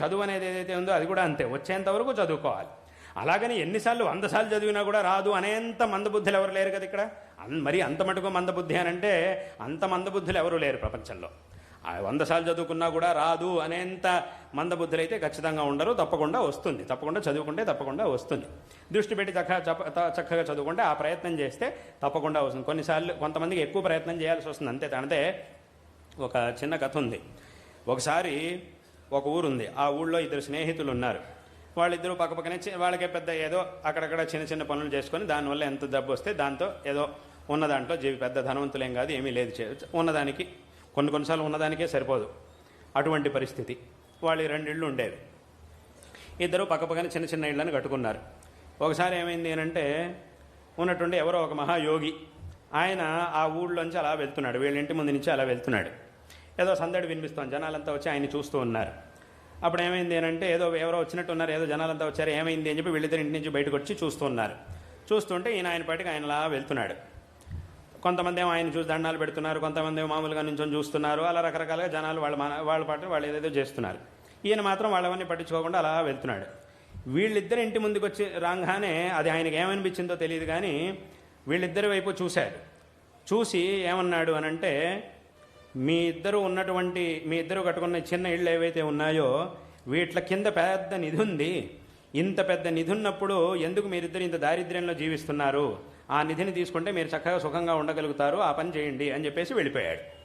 చదువు అనేది ఏదైతే ఉందో అది కూడా అంతే, వచ్చేంత వరకు చదువుకోవాలి. అలాగని ఎన్నిసార్లు 100 సార్లు చదివినా కూడా రాదు అనేంత మందబుద్ధులు ఎవరు లేరు కదా ఇక్కడ. మరి అంత మటుకు మందబుద్ధి అని అంటే అంత మందబుద్ధులు ఎవరు లేరు ప్రపంచంలో. 100 సార్లు చదువుకున్నా కూడా రాదు అనేంత మందబుద్ధులు అయితే ఖచ్చితంగా ఉండరు. తప్పకుండా వస్తుంది, తప్పకుండా చదువుకుంటే తప్పకుండా వస్తుంది. దృష్టి పెట్టి చక్కగా చదువుకుంటే, ఆ ప్రయత్నం చేస్తే తప్పకుండా వస్తుంది. కొన్నిసార్లు కొంతమందికి ఎక్కువ ప్రయత్నం చేయాల్సి వస్తుంది అంతే. అంటే ఒక చిన్న కథ ఉంది. ఒకసారి ఒక ఊరుంది. ఆ ఊళ్ళో 2 స్నేహితులు ఉన్నారు. వాళ్ళిద్దరూ పక్కపక్కనే వాళ్ళకే పెద్ద ఏదో అక్కడక్కడ చిన్న చిన్న పనులు చేసుకొని దానివల్ల ఎంత డబ్బు వస్తే దాంతో ఏదో ఉన్న దాంట్లో పెద్ద ధనవంతులేం కాదు, ఏమీ లేదు, ఉన్నదానికి కొన్నిసార్లు ఉన్నదానికే సరిపోదు అటువంటి పరిస్థితి. వాళ్ళు 2 ఇళ్ళు ఉండేవి. ఇద్దరు పక్కపక్కన చిన్న చిన్న ఇళ్ళని కట్టుకున్నారు. ఒకసారి ఏమైంది అంటే ఉన్నట్టుండి ఎవరో ఒక మహాయోగి ఆయన ఆ ఊళ్ళోంచి అలా వెళ్తున్నాడు, వీళ్ళ ఇంటి ముందు నుంచి అలా వెళ్తున్నాడు. ఏదో సందడి వినిపిస్తాం, జనాలంతా వచ్చి ఆయన చూస్తూ ఉన్నారు. అప్పుడు ఏమైంది అంటే ఎవరో వచ్చినట్టు ఉన్నారు, ఏదో జనాలంతా వచ్చారు, ఏమైంది అని చెప్పి వీళ్ళిద్దరి ఇంటి నుంచి బయటకు వచ్చి చూస్తూ ఉన్నారు. చూస్తుంటే ఆయన పాటికి ఆయనలా వెళ్తున్నాడు. కొంతమంది ఏమో ఆయన చూసి దండాలు పెడుతున్నారు, కొంతమంది ఏమో మామూలుగా నుంచొని చూస్తున్నారు. అలా రకరకాలుగా జనాలు వాళ్ళ పాటు వాళ్ళు ఏదేదో చేస్తున్నారు. ఈయన మాత్రం వాళ్ళవన్నీ పట్టించుకోకుండా అలా వెళ్తున్నాడు. వీళ్ళిద్దరు ఇంటి ముందుకు వచ్చి రాగానే అది ఆయనకి ఏమనిపించిందో తెలియదు కానీ వీళ్ళిద్దరి వైపు చూశాడు. చూసి ఏమన్నాడు అనంటే, మీ ఇద్దరు కట్టుకున్న చిన్న ఇళ్ళు ఏవైతే ఉన్నాయో వీటి కింద పెద్ద నిధి ఉంది. ఇంత పెద్ద నిధి ఉన్నప్పుడు ఎందుకు మీరిద్దరు ఇంత దారిద్ర్యంలో జీవిస్తున్నారు? ఆ నిధిని తీసుకుంటే మీరు చక్కగా సుఖంగా ఉండగలుగుతారు, ఆ పని చేయండి అని చెప్పేసి వెళ్ళిపోయాడు.